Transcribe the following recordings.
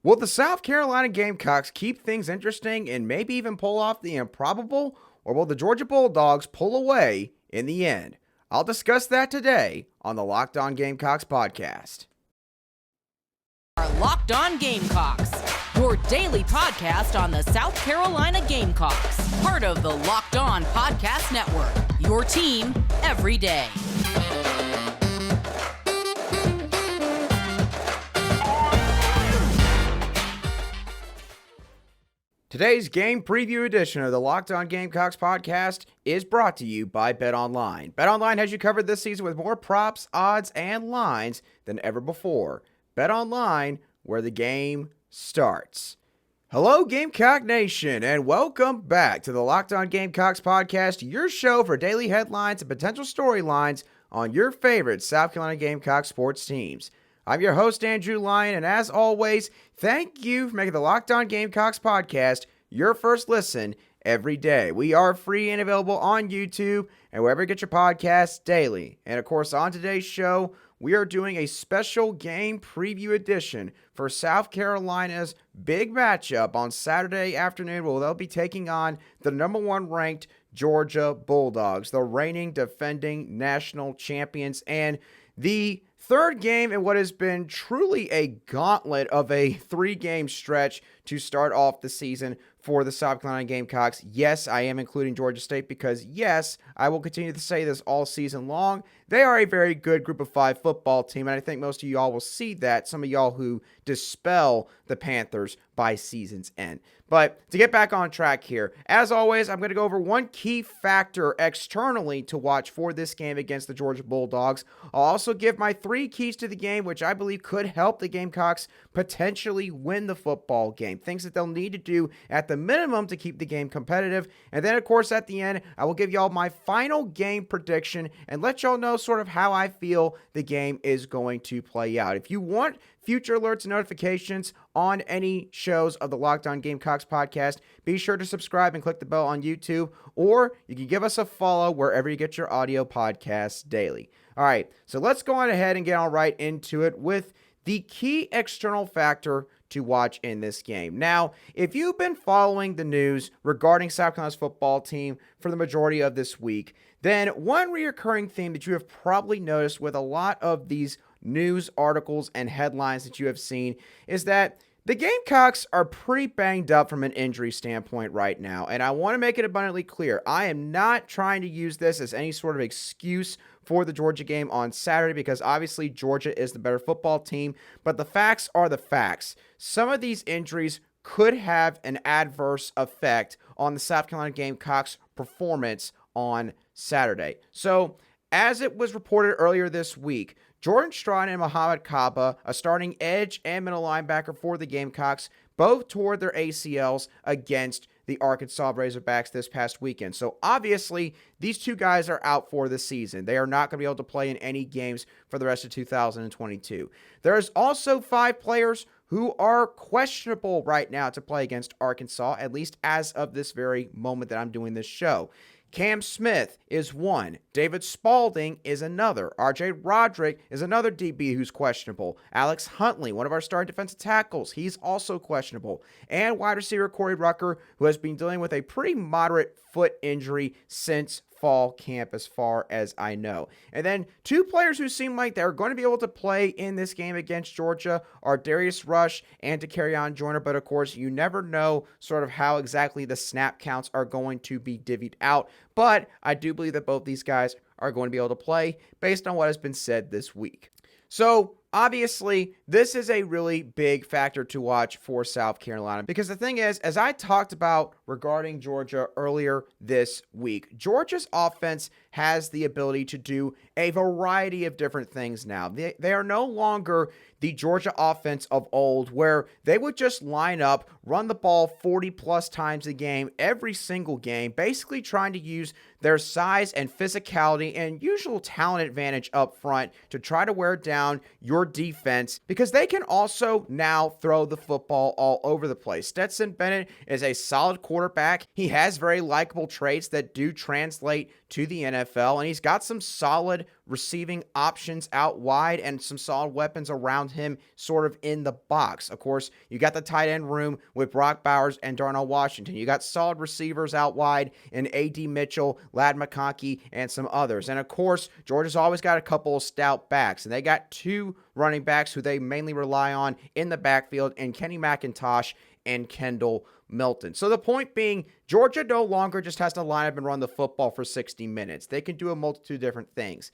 Will the South Carolina Gamecocks keep things interesting and maybe even pull off the improbable? Or will the Georgia Bulldogs pull away in the end? I'll discuss that today on the Locked On Gamecocks podcast. Our Locked On Gamecocks, your daily podcast on the South Carolina Gamecocks, part of the Locked On Podcast Network, your team every day. Today's game preview edition of the Locked On Gamecocks podcast is brought to you by BetOnline. BetOnline has you covered this season with more props, odds, and lines than ever before. BetOnline, where the game starts. Hello, Gamecock Nation, and welcome back to the Locked On Gamecocks podcast, your show for daily headlines and potential storylines on your favorite South Carolina Gamecock sports teams. I'm your host, Andrew Lyon, and as always, thank you for making the Locked On Gamecocks podcast your first listen every day. We are free and available on YouTube and wherever you get your podcasts daily. And of course, on today's show, we are doing a special game preview edition for South Carolina's big matchup on Saturday afternoon, where they'll be taking on the number one ranked Georgia Bulldogs, the reigning defending national champions, and the third game in what has been truly a gauntlet of a three-game stretch to start off the season for the South Carolina Gamecocks. Yes, I am including Georgia State because, yes, I will continue to say this all season long. They are a very good group of five football team, and I think most of y'all will see that, some of y'all who dispel the Panthers by season's end. But to get back on track here, as always, I'm going to go over one key factor externally to watch for this game against the Georgia Bulldogs. I'll also give my three keys to the game, which I believe could help the Gamecocks potentially win the football game. Things that they'll need to do at the minimum to keep the game competitive. And then, of course, at the end, I will give y'all my final game prediction and let y'all know sort of how I feel the game is going to play out. If you want future alerts and notifications on any shows of the Locked On Gamecocks podcast, be sure to subscribe and click the bell on YouTube, or you can give us a follow wherever you get your audio podcasts daily. All right, so let's go on ahead and get on right into it with the key external factor to watch in this game. Now, if you've been following the news regarding South Carolina's football team for the majority of this week, then one recurring theme that you have probably noticed with a lot of these news articles and headlines that you have seen is that the Gamecocks are pretty banged up from an injury standpoint right now, and I want to make it abundantly clear. I am not trying to use this as any sort of excuse for the Georgia game on Saturday because obviously Georgia is the better football team, but the facts are the facts. Some of these injuries could have an adverse effect on the South Carolina Gamecocks' performance on Saturday. So, as it was reported earlier this week, Jordan Strachan and Muhammad Kaba, a starting edge and middle linebacker for the Gamecocks, both tore their ACLs against the Arkansas Razorbacks this past weekend. So obviously, these two guys are out for the season. They are not going to be able to play in any games for the rest of 2022. There's also 5 players who are questionable right now to play against Arkansas, at least as of this very moment that I'm doing this show. Cam Smith is one. David Spalding is another. R.J. Roderick is another DB who's questionable. Alex Huntley, one of our starting defensive tackles, he's also questionable. And wide receiver Corey Rucker, who has been dealing with a pretty moderate foot injury since fall camp as far as I know. And then 2 players who seem like they're going to be able to play in this game against Georgia are Darius Rush and Takarion Joyner, but of course you never know sort of how exactly the snap counts are going to be divvied out. But I do believe that both these guys are going to be able to play based on what has been said this week. So obviously, this is a really big factor to watch for South Carolina because the thing is, as I talked about regarding Georgia earlier this week, Georgia's offense has the ability to do a variety of different things now. They are no longer the Georgia offense of old where they would just line up, run the ball 40 plus times a game, every single game, basically trying to use their size and physicality and usual talent advantage up front to try to wear down your defense because they can also now throw the football all over the place. Stetson Bennett is a solid quarterback. He has very likable traits that do translate to the NFL, and he's got some solid receiving options out wide and some solid weapons around him sort of in the box. Of course, you got the tight end room with Brock Bowers and Darnell Washington. You got solid receivers out wide in A.D. Mitchell, Ladd McConkey, and some others. And of course, Georgia's always got a couple of stout backs, and they got two running backs who they mainly rely on in the backfield, and Kenny McIntosh and Kendall Milton. So the point being, Georgia no longer just has to line up and run the football for 60 minutes. They can do a multitude of different things.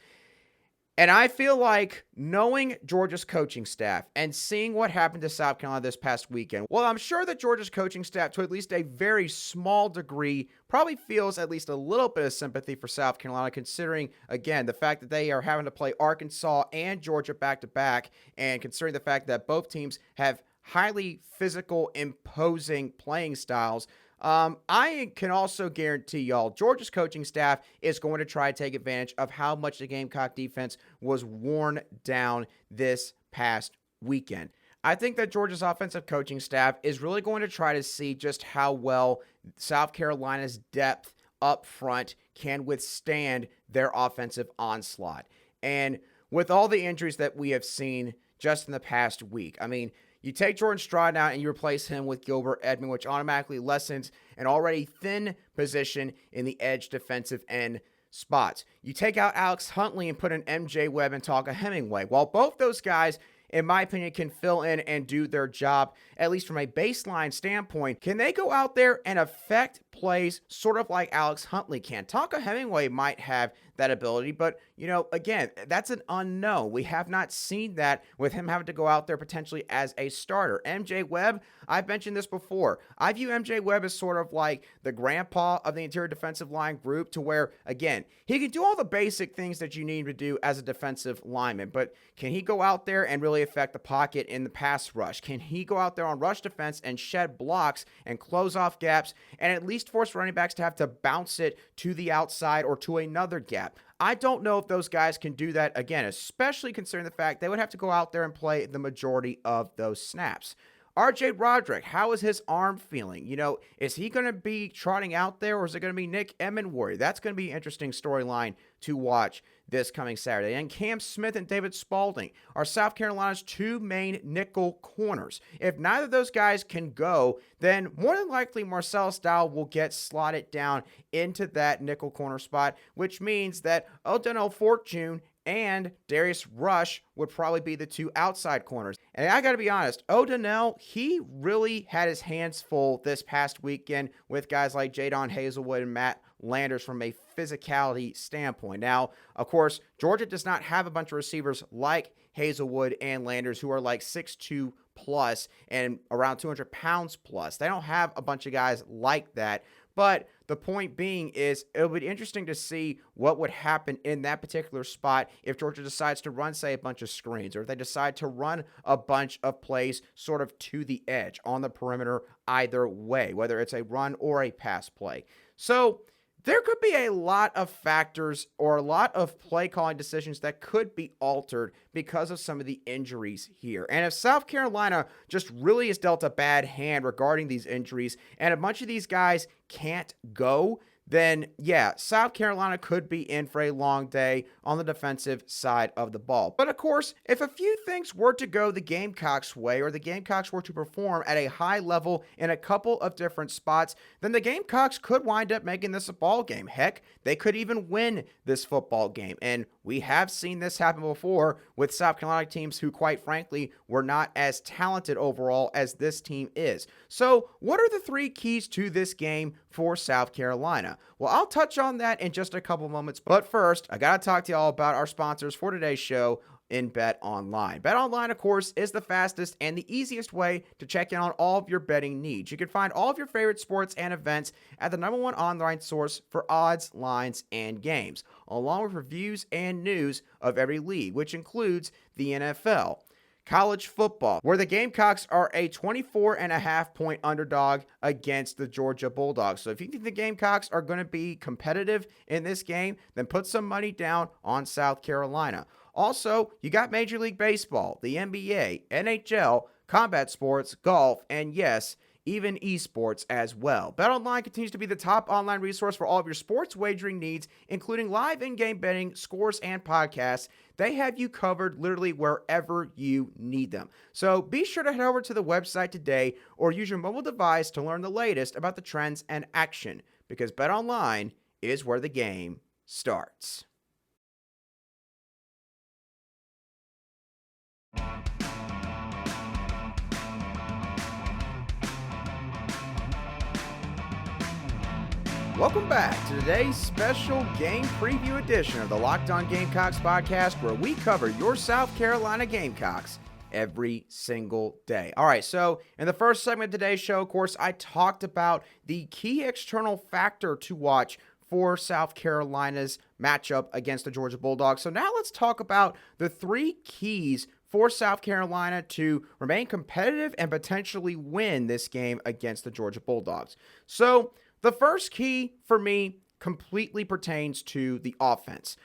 And I feel like knowing Georgia's coaching staff and seeing what happened to South Carolina this past weekend, well, I'm sure that Georgia's coaching staff, to at least a very small degree, probably feels at least a little bit of sympathy for South Carolina, considering, again, the fact that they are having to play Arkansas and Georgia back-to-back, and considering the fact that both teams have highly physical, imposing playing styles. I can also guarantee y'all, Georgia's coaching staff is going to try to take advantage of how much the Gamecock defense was worn down this past weekend. I think that Georgia's offensive coaching staff is really going to try to see just how well South Carolina's depth up front can withstand their offensive onslaught. And with all the injuries that we have seen just in the past week, I mean, you take Jordan Stroud out and you replace him with Gilbert Edmond, which automatically lessens an already thin position in the edge defensive end spots. You take out Alex Huntley and put in MJ Webb and Tonka Hemingway. While both those guys, in my opinion, can fill in and do their job, at least from a baseline standpoint, can they go out there and affect plays sort of like Alex Huntley can? Tonka Hemingway might have that ability, but, you know, again, that's an unknown. We have not seen that with him having to go out there potentially as a starter. MJ Webb, I've mentioned this before. I view MJ Webb as sort of like the grandpa of the interior defensive line group, to where, again, he can do all the basic things that you need to do as a defensive lineman, but can he go out there and really affect the pocket in the pass rush? Can he go out there on rush defense and shed blocks and close off gaps and at least force running backs to have to bounce it to the outside or to another gap? I don't know if those guys can do that, again, especially considering the fact they would have to go out there and play the majority of those snaps. RJ Roderick, how is his arm feeling? You know, is he going to be trotting out there, or is it going to be Nick Emenwari? That's going to be an interesting storyline to watch this coming Saturday. And Cam Smith and David Spalding are South Carolina's two main nickel corners. If neither of those guys can go, then more than likely Marcellus Dow will get slotted down into that nickel corner spot, which means that O'Donnell Fortune and Darius Rush would probably be the two outside corners. And I got to be honest, O'Donnell, he really had his hands full this past weekend with guys like Jadon Hazelwood and Matt Landers from a physicality standpoint. Now, of course, Georgia does not have a bunch of receivers like Hazelwood and Landers who are like 6'2 plus and around 200 pounds plus. They don't have a bunch of guys like that. But the point being is, it'll be interesting to see what would happen in that particular spot if Georgia decides to run, say, a bunch of screens, or if they decide to run a bunch of plays sort of to the edge on the perimeter either way, whether it's a run or a pass play. So there could be a lot of factors or a lot of play calling decisions that could be altered because of some of the injuries here. And if South Carolina just really is dealt a bad hand regarding these injuries and a bunch of these guys can't go, then yeah, South Carolina could be in for a long day on the defensive side of the ball. But of course, if a few things were to go the Gamecocks' way, or the Gamecocks were to perform at a high level in a couple of different spots, then the Gamecocks could wind up making this a ball game. Heck, they could even win this football game. And we have seen this happen before with South Carolina teams who, quite frankly, were not as talented overall as this team is. So what are the three keys to this game for South Carolina? Well, I'll touch on that in just a couple moments. But first, I got to talk to y'all about our sponsors for today's show in Bet Online. Bet Online, of course, is the fastest and the easiest way to check in on all of your betting needs. You can find all of your favorite sports and events at the #1 online source for odds, lines, and games, along with reviews and news of every league, which includes the NFL, college football, where the Gamecocks are a 24.5-point underdog against the Georgia Bulldogs. So if you think the Gamecocks are going to be competitive in this game, then put some money down on South Carolina. Also, you got Major League Baseball, the NBA, NHL, combat sports, golf, and yes, even esports as well. BetOnline continues to be the top online resource for all of your sports wagering needs, including live in-game betting, scores, and podcasts. They have you covered literally wherever you need them. So be sure to head over to the website today or use your mobile device to learn the latest about the trends and action, because BetOnline is where the game starts. Welcome back to today's special game preview edition of the Locked On Gamecocks podcast, where we cover your South Carolina Gamecocks every single day. All right, so in the first segment of today's show, of course, I talked about the key external factor to watch for South Carolina's matchup against the Georgia Bulldogs. So now let's talk about the three keys for South Carolina to remain competitive and potentially win this game against the Georgia Bulldogs. So the first key for me completely pertains to the offense.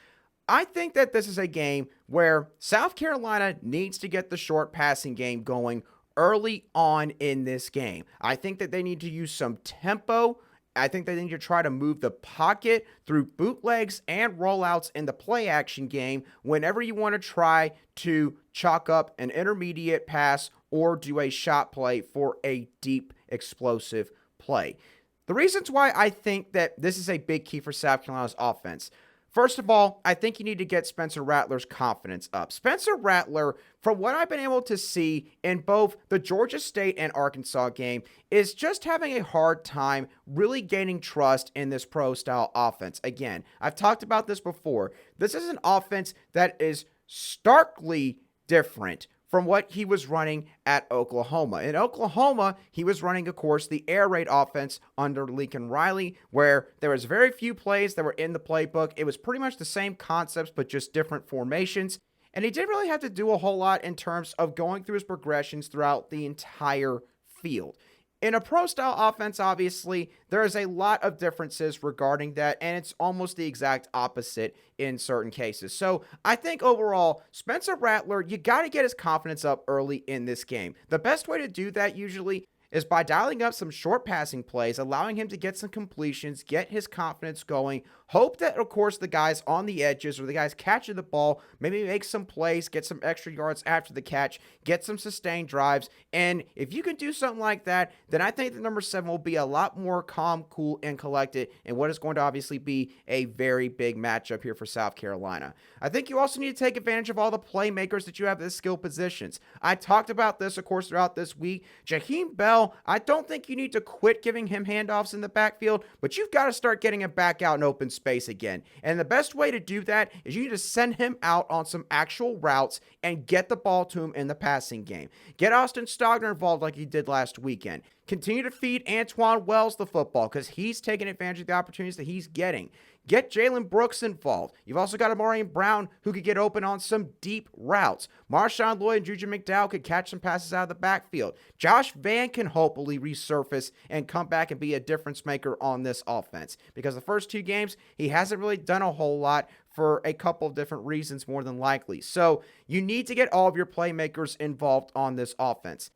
I think that this is a game where South Carolina needs to get the short passing game going early on in this game. I think that they need to use some tempo. I think they need to try to move the pocket through bootlegs and rollouts in the play action game whenever you want to try to chalk up an intermediate pass or do a shot play for a deep, explosive play. The reasons why I think that this is a big key for South Carolina's offense. First of all, I think you need to get Spencer Rattler's confidence up. Spencer Rattler, from what I've been able to see in both the Georgia State and Arkansas game, is just having a hard time really gaining trust in this pro-style offense. Again, I've talked about this before. This is an offense that is starkly different from what he was running at Oklahoma. In Oklahoma, he was running, of course, the air raid offense under Lincoln Riley, where there was very few plays that were in the playbook. It was pretty much the same concepts, but just different formations. And he didn't really have to do a whole lot in terms of going through his progressions throughout the entire field. In a pro-style offense, obviously, there is a lot of differences regarding that, and it's almost the exact opposite in certain cases. So I think overall, Spencer Rattler, you got to get his confidence up early in this game. The best way to do that usually is by dialing up some short passing plays, allowing him to get some completions, get his confidence going. Hope that, of course, the guys on the edges or the guys catching the ball maybe make some plays, get some extra yards after the catch, get some sustained drives. And if you can do something like that, then I think the number 7 will be a lot more calm, cool, and collected in what is going to obviously be a very big matchup here for South Carolina. I think you also need to take advantage of all the playmakers that you have at the skill positions. I talked about this, of course, throughout this week. Jaheim Bell, I don't think you need to quit giving him handoffs in the backfield, but you've got to start getting him back out in open space again. And the best way to do that is you need to send him out on some actual routes and get the ball to him in the passing game. Get Austin Stogner involved like he did last weekend. Continue to feed Antoine Wells the football because he's taking advantage of the opportunities that he's getting. Get Jalen Brooks involved. You've also got Amarian Brown who could get open on some deep routes. Marshawn Lloyd and Juju McDowell could catch some passes out of the backfield. Josh Vann can hopefully resurface and come back and be a difference maker on this offense because the first 2 games, he hasn't really done a whole lot for a couple of different reasons more than likely. So you need to get all of your playmakers involved on this offense.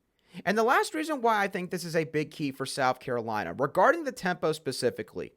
And the last reason why I think this is a big key for South Carolina, regarding the tempo specifically,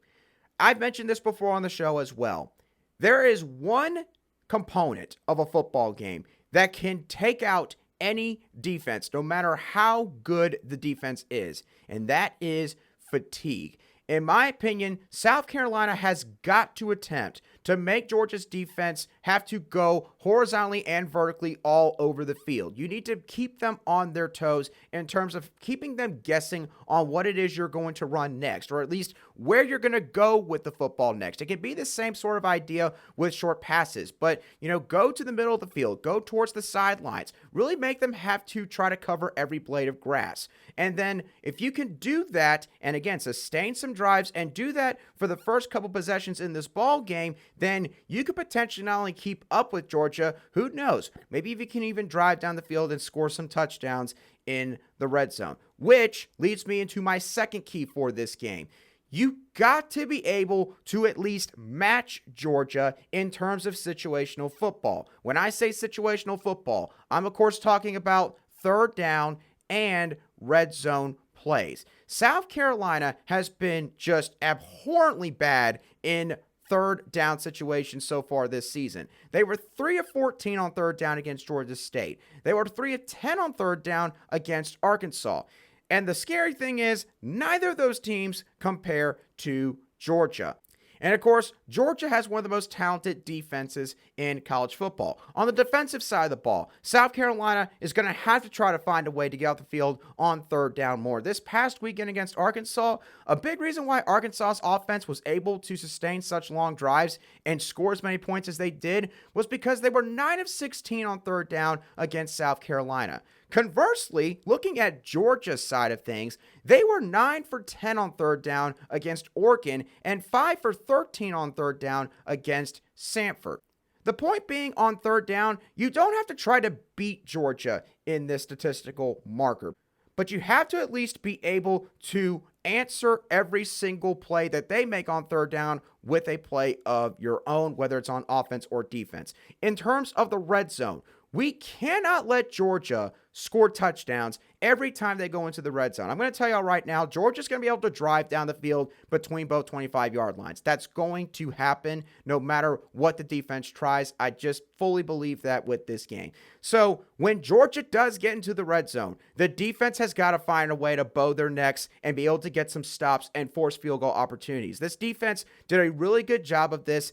I've mentioned this before on the show as well. There is one component of a football game that can take out any defense, no matter how good the defense is, and that is fatigue. In my opinion, South Carolina has got to attempt to make Georgia's defense have to go horizontally and vertically all over the field. You need to keep them on their toes in terms of keeping them guessing on what it is you're going to run next, or at least where you're going to go with the football next. It can be the same sort of idea with short passes, but, go to the middle of the field, go towards the sidelines, really make them have to try to cover every blade of grass. And then if you can do that, and again, sustain some drives and do that for the first couple possessions in this ball game, then you could potentially not only keep up with Georgia, who knows, maybe if you can even drive down the field and score some touchdowns in the red zone, which leads me into my second key for this game. You got to be able to at least match Georgia in terms of situational football. When I say situational football, I'm of course talking about third down and red zone plays. South Carolina has been just abhorrently bad in third down situations so far this season. They were 3 of 14 on third down against Georgia State. They were 3 of 10 on third down against Arkansas. And the scary thing is, neither of those teams compare to Georgia. And of course, Georgia has one of the most talented defenses in college football. On the defensive side of the ball, South Carolina is going to have to try to find a way to get out the field on third down more. This past weekend against Arkansas, a big reason why Arkansas's offense was able to sustain such long drives and score as many points as they did was because they were 9 of 16 on third down against South Carolina. Conversely, looking at Georgia's side of things, they were 9 for 10 on third down against Oregon and 5 for 13 on third down against Samford. The point being, on third down, you don't have to try to beat Georgia in this statistical marker, but you have to at least be able to answer every single play that they make on third down with a play of your own, whether it's on offense or defense. In terms of the red zone, we cannot let Georgia score touchdowns every time they go into the red zone. I'm going to tell y'all right now, Georgia's going to be able to drive down the field between both 25-yard lines. That's going to happen no matter what the defense tries. I just fully believe that with this game. So when Georgia does get into the red zone, the defense has got to find a way to bow their necks and be able to get some stops and force field goal opportunities. This defense did a really good job of this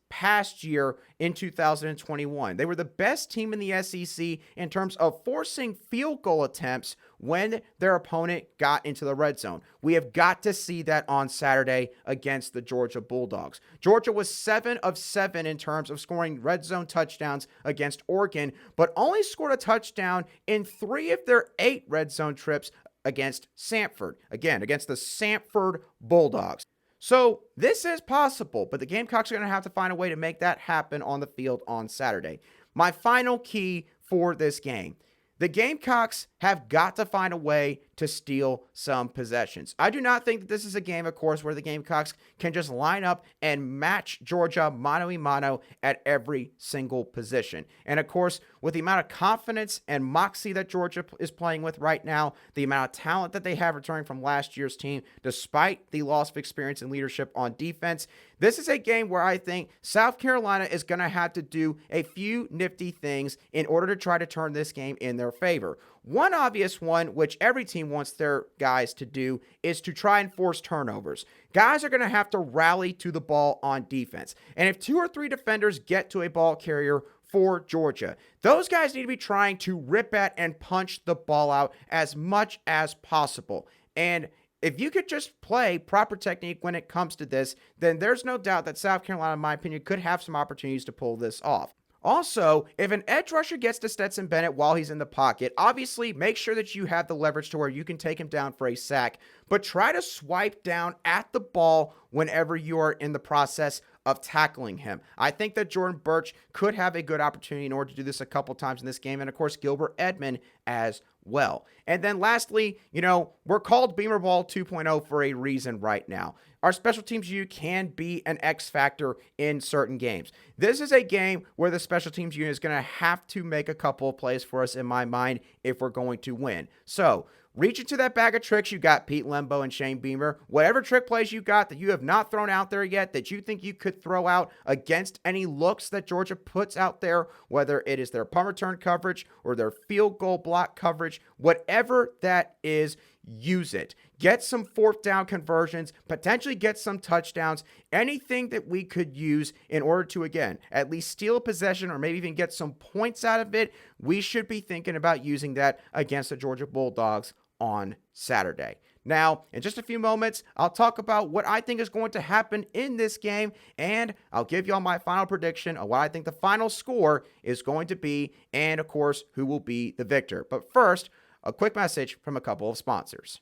past year in 2021. They were the best team in the SEC in terms of forcing field goal attempts when their opponent got into the red zone. We have got to see that on Saturday against the Georgia Bulldogs. Georgia was 7 of 7 in terms of scoring red zone touchdowns against Oregon, but only scored a touchdown in 3 of their 8 red zone trips against Samford. Again, against the Samford Bulldogs. So this is possible, but the Gamecocks are going to have to find a way to make that happen on the field on Saturday. My final key for this game: the Gamecocks have got to find a way to steal some possessions. I do not think that this is a game, of course, where the Gamecocks can just line up and match Georgia mano-a-mano at every single position. And of course, with the amount of confidence and moxie that Georgia is playing with right now, the amount of talent that they have returning from last year's team, despite the loss of experience and leadership on defense, this is a game where I think South Carolina is going to have to do a few nifty things in order to try to turn this game in their favor. One obvious one, which every team wants their guys to do, is to try and force turnovers. Guys are going to have to rally to the ball on defense. And if 2 or 3 defenders get to a ball carrier for Georgia, those guys need to be trying to rip at and punch the ball out as much as possible. And if you could just play proper technique when it comes to this, then there's no doubt that South Carolina, in my opinion, could have some opportunities to pull this off. Also, if an edge rusher gets to Stetson Bennett while he's in the pocket, obviously make sure that you have the leverage to where you can take him down for a sack, but try to swipe down at the ball whenever you are in the process of tackling him. I think that Jordan Burch could have a good opportunity in order to do this a couple times in this game, and of course Gilbert Edmond as well. And then lastly, we're called Beamer Ball 2.0 for a reason right now. Our special teams unit can be an X factor in certain games. This is a game where the special teams unit is going to have to make a couple of plays for us, in my mind, if we're going to win. So reach into that bag of tricks you got, Pete Lembo and Shane Beamer. Whatever trick plays you got that you have not thrown out there yet, that you think you could throw out against any looks that Georgia puts out there, whether it is their punt return coverage or their field goal block coverage, whatever that is, use it. Get some 4th down conversions, potentially get some touchdowns, anything that we could use in order to, again, at least steal a possession or maybe even get some points out of it. We should be thinking about using that against the Georgia Bulldogs on Saturday. Now, in just a few moments, I'll talk about what I think is going to happen in this game, and I'll give y'all my final prediction of what I think the final score is going to be, and of course, who will be the victor. But first, a quick message from a couple of sponsors.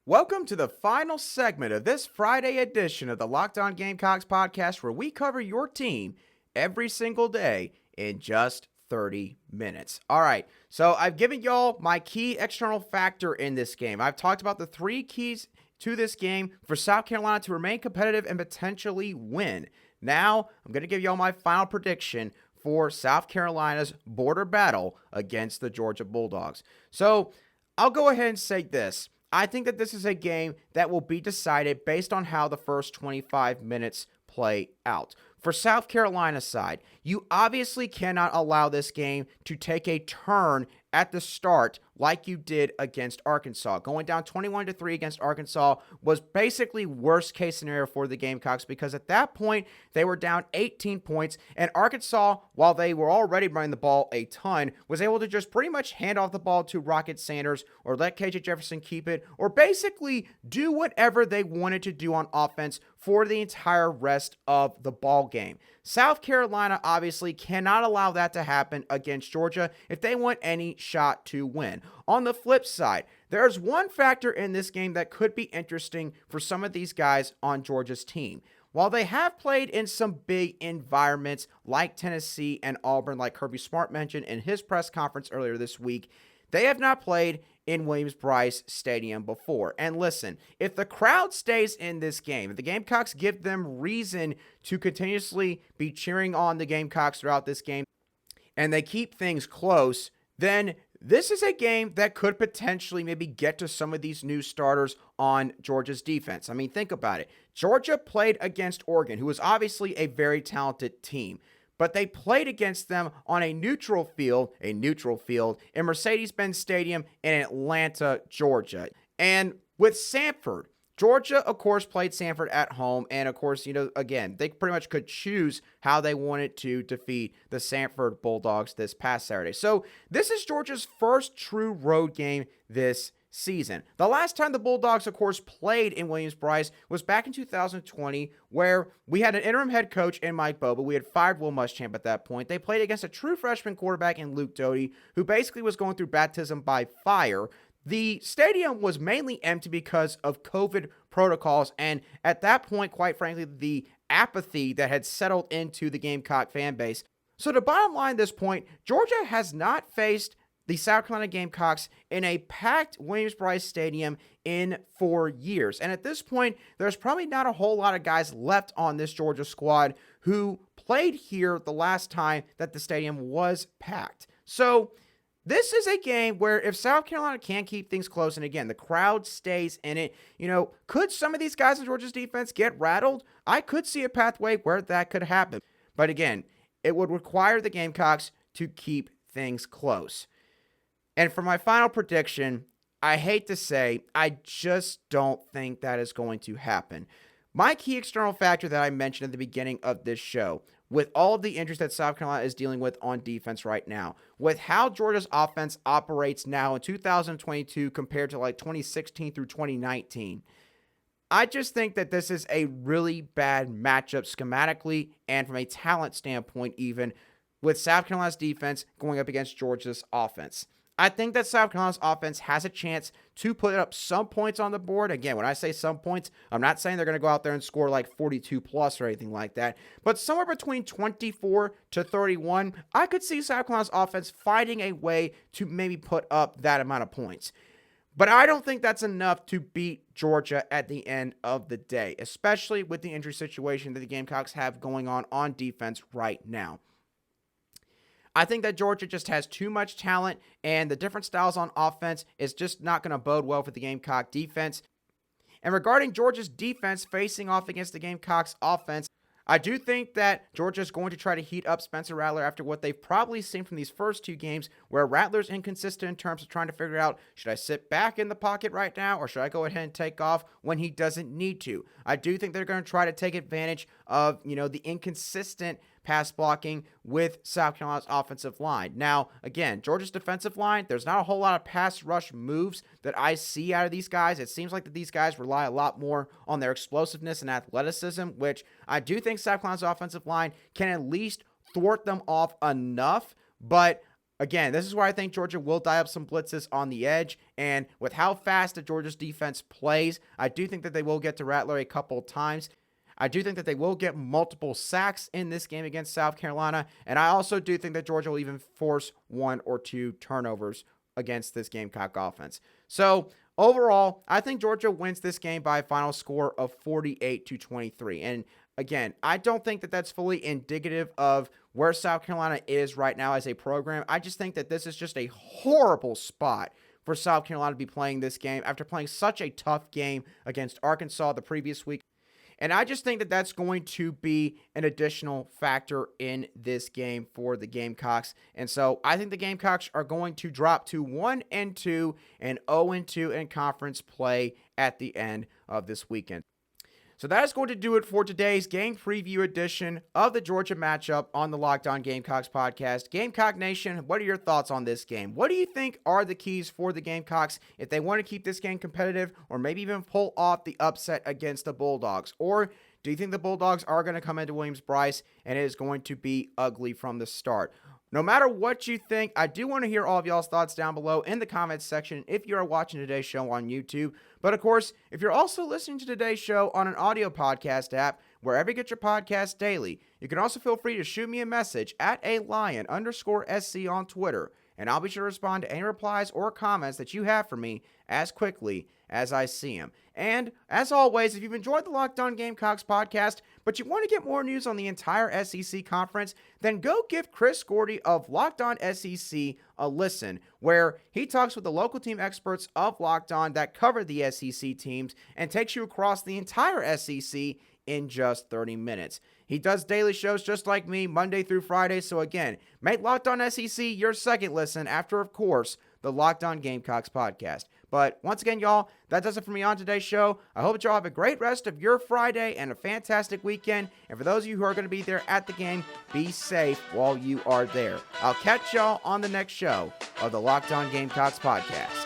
Welcome to the final segment of this Friday edition of the Locked On Gamecocks podcast, where we cover your team every single day in just 30 minutes. All right, so I've given y'all my key external factor in this game. I've talked about the 3 keys to this game for South Carolina to remain competitive and potentially win. Now, I'm going to give y'all my final prediction for South Carolina's border battle against the Georgia Bulldogs. So, I'll go ahead and say this. I think that this is a game that will be decided based on how the first 25 minutes play out. For South Carolina's side, you obviously cannot allow this game to take a turn at the start like you did against Arkansas. Going down 21-3 against Arkansas was basically worst case scenario for the Gamecocks, because at that point they were down 18 points, and Arkansas, while they were already running the ball a ton, was able to just pretty much hand off the ball to Rocket Sanders or let KJ Jefferson keep it, or basically do whatever they wanted to do on offense for the entire rest of the ball game. South Carolina obviously cannot allow that to happen against Georgia if they want any shot to win. On the flip side, there's one factor in this game that could be interesting for some of these guys on Georgia's team. While they have played in some big environments like Tennessee and Auburn, like Kirby Smart mentioned in his press conference earlier this week, they have not played in Williams-Brice Stadium before. And listen, if the crowd stays in this game, if the Gamecocks give them reason to continuously be cheering on the Gamecocks throughout this game, and they keep things close, then this is a game that could potentially maybe get to some of these new starters on Georgia's defense. I mean, think about it. Georgia played against Oregon, who was obviously a very talented team, but they played against them on a neutral field in Mercedes-Benz Stadium in Atlanta, Georgia. And with Samford, Georgia, of course, played Samford at home, and of course, again, they pretty much could choose how they wanted to defeat the Samford Bulldogs this past Saturday. So this is Georgia's first true road game this season. The last time the Bulldogs, of course, played in Williams-Brice was back in 2020, where we had an interim head coach in Mike Bobo. We had fired Will Muschamp at that point. They played against a true freshman quarterback in Luke Doty, who basically was going through baptism by fire. The stadium was mainly empty because of COVID protocols, and at that point, quite frankly, the apathy that had settled into the Gamecock fan base. So the bottom line at this point, Georgia has not faced the South Carolina Gamecocks in a packed Williams-Brice Stadium in 4 years. And at this point, there's probably not a whole lot of guys left on this Georgia squad who played here the last time that the stadium was packed. So this is a game where if South Carolina can keep things close, and again, the crowd stays in it, could some of these guys in Georgia's defense get rattled? I could see a pathway where that could happen. But again, it would require the Gamecocks to keep things close. And for my final prediction, I hate to say, I just don't think that is going to happen. My key external factor that I mentioned at the beginning of this show, with all of the injuries that South Carolina is dealing with on defense right now, with how Georgia's offense operates now in 2022 compared to like 2016 through 2019, I just think that this is a really bad matchup schematically and from a talent standpoint even, with South Carolina's defense going up against Georgia's offense. I think that South Carolina's offense has a chance to put up some points on the board. Again, when I say some points, I'm not saying they're going to go out there and score like 42 plus or anything like that, but somewhere between 24 to 31, I could see South Carolina's offense finding a way to maybe put up that amount of points. But I don't think that's enough to beat Georgia at the end of the day, especially with the injury situation that the Gamecocks have going on defense right now. I think that Georgia just has too much talent, and the different styles on offense is just not going to bode well for the Gamecock defense. And regarding Georgia's defense facing off against the Gamecocks offense, I do think that Georgia is going to try to heat up Spencer Rattler after what they've probably seen from these first two games, where Rattler's inconsistent in terms of trying to figure out, should I sit back in the pocket right now, or should I go ahead and take off when he doesn't need to? I do think they're going to try to take advantage of, the inconsistent pass blocking with South Carolina's offensive line. Now, again, Georgia's defensive line, there's not a whole lot of pass rush moves that I see out of these guys. It seems like that these guys rely a lot more on their explosiveness and athleticism, which I do think South Carolina's offensive line can at least thwart them off enough. But again, this is where I think Georgia will die up some blitzes on the edge, and with how fast the Georgia's defense plays, I do think that they will get to Rattler a couple times. I do think that they will get multiple sacks in this game against South Carolina, and I also do think that Georgia will even force 1 or 2 turnovers against this Gamecock offense. So overall, I think Georgia wins this game by a final score of 48-23. And again, I don't think that that's fully indicative of where South Carolina is right now as a program. I just think that this is just a horrible spot for South Carolina to be playing this game after playing such a tough game against Arkansas the previous week. And I just think that that's going to be an additional factor in this game for the Gamecocks. And so I think the Gamecocks are going to drop to 1-2 and 0-2 in conference play at the end of this weekend. So that is going to do it for today's game preview edition of the Georgia matchup on the Locked On Gamecocks podcast. Gamecock Nation, what are your thoughts on this game? What do you think are the keys for the Gamecocks if they want to keep this game competitive or maybe even pull off the upset against the Bulldogs? Or do you think the Bulldogs are going to come into Williams-Brice and it is going to be ugly from the start? No matter what you think, I do want to hear all of y'all's thoughts down below in the comments section if you are watching today's show on YouTube. But of course, if you're also listening to today's show on an audio podcast app, wherever you get your podcasts daily, you can also feel free to shoot me a message at @alion_SC on Twitter, and I'll be sure to respond to any replies or comments that you have for me as quickly as I see them. And as always, if you've enjoyed the Locked On Gamecocks podcast, but you want to get more news on the entire SEC conference, then go give Chris Gordy of Locked On SEC a listen, where he talks with the local team experts of Locked On that cover the SEC teams and takes you across the entire SEC in just 30 minutes. He does daily shows just like me, Monday through Friday. So again, make Locked On SEC your second listen after, of course, the Locked On Gamecocks podcast. But once again, y'all, that does it for me on today's show. I hope that y'all have a great rest of your Friday and a fantastic weekend. And for those of you who are going to be there at the game, be safe while you are there. I'll catch y'all on the next show of the Locked On Gamecocks podcast.